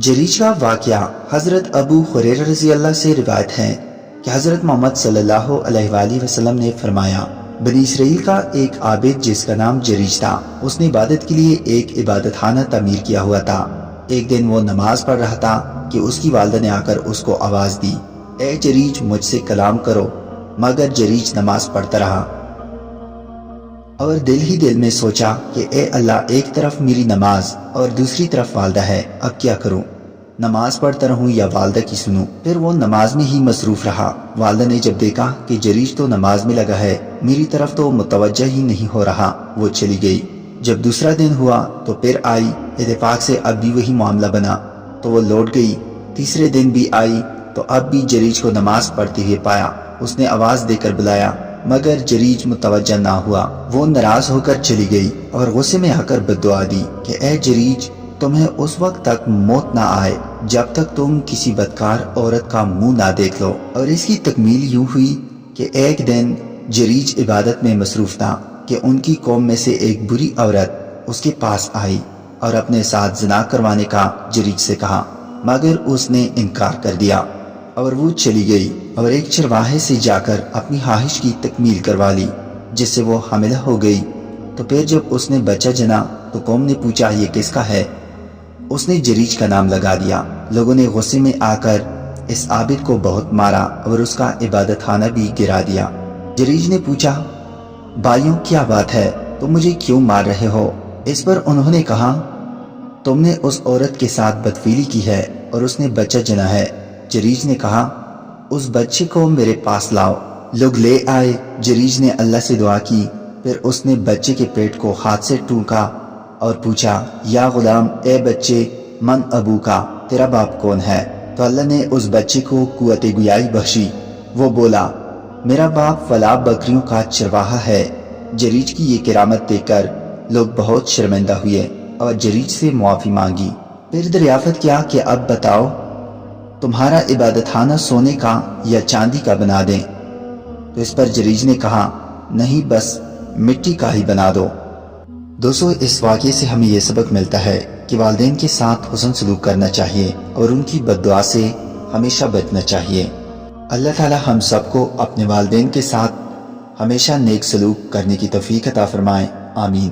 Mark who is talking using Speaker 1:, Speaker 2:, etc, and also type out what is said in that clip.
Speaker 1: जरीज का वाक़या हज़रत अबू हुरैरा रज़ी अल्लाह से रिवायत है कि हज़रत मोहम्मद सल्लल्लाहु अलैहि वसल्लम ने फरमाया, बनी इसराइल का एक आबिद जिसका नाम जरीज था, उसने इबादत के लिए एक इबादत खाना तामीर किया हुआ था। एक दिन वो नमाज पढ़ रहा था कि उसकी वालिदा ने आकर उसको आवाज़ दी, ए जरीज मुझसे कलाम करो। मगर जरीज नमाज पढ़ता रहा और दिल ही दिल में सोचा कि ए अल्लाह, एक तरफ मेरी नमाज और दूसरी तरफ वालिदा है, अब क्या करूं? नमाज पढ़ता रहूं या वालिदा की सुनूं? फिर वो नमाज में ही मसरूफ रहा। वालिदा ने जब देखा कि जरीज तो नमाज में लगा है, मेरी तरफ तो मुतवज्जा ही नहीं हो रहा, वो चली गई। जब दूसरा दिन हुआ तो फिर आई, इत्तेफाक से अब भी वही मामला बना तो वो लौट गई। तीसरे दिन भी आई तो अब भी जरीज को नमाज पढ़ते हुए पाया। उसने आवाज़ देकर बुलाया मगर जरीज मुतवज्जा ना हुआ। वो नाराज होकर चली गई और गुस्से में आकर बद्दुआ दी कि ए जरीज, तुम्हें उस वक्त तक मौत ना आए जब तक तुम किसी बदकार औरत का मुंह ना देख लो। और इसकी तकमील यूं हुई कि एक दिन जरीज इबादत में मसरूफ था कि उनकी कौम में से एक बुरी औरत उसके पास आई और अपने साथ ज़िना करवाने का जरीज से कहा, मगर उसने इनकार कर दिया और वो चली गई और एक चरवाहे से जाकर अपनी ख्वाहिश की तकमील करवा ली, जिससे वो हामिला हो गई। तो फिर जब उसने बच्चा जना तो कौम ने पूछा, ये किसका है? उसने जरीज का नाम लगा दिया। लोगों ने गुस्से में आकर इस आबिद को बहुत मारा और उसका इबादत खाना भी गिरा दिया। जरीज ने पूछा, भाइयों क्या बात है, तुम मुझे क्यों मार रहे हो? इस पर उन्होंने कहा, तुमने उस औरत के साथ बदफीली की है और उसने बच्चा जना है। जरीज ने कहा, उस बच्चे को मेरे पास लाओ। लोग ले आए। जरीज ने अल्लाह से दुआ की, फिर उसने बच्चे के पेट को हाथ से टूका और पूछा, या गुलाम, ए बच्चे, मन अबू का, तेरा बाप कौन है? तो अल्लाह ने उस बच्चे को कुव्वत गुयाई बख्शी। वो बोला, मेरा बाप फला बकरियों का चरवाहा है। जरीज की ये किरामत देखकर लोग बहुत शर्मिंदा हुए और जरीज से मुआफ़ी मांगी। फिर दरियाफ़त किया कि अब बताओ, तुम्हारा इबादत खाना सोने का या चांदी का बना दें? तो इस पर जरीज ने कहा, नहीं, बस मिट्टी का ही बना दो। दोस्तों, इस वाक़ये से हमें यह सबक मिलता है कि वालिदैन के साथ हुस्न सलूक करना चाहिए और उनकी बद्दुआ से हमेशा बचना चाहिए। अल्लाह ताला हम सबको अपने वालिदैन के साथ हमेशा नेक सलूक करने की तौफीक अता फरमाए। आमीन।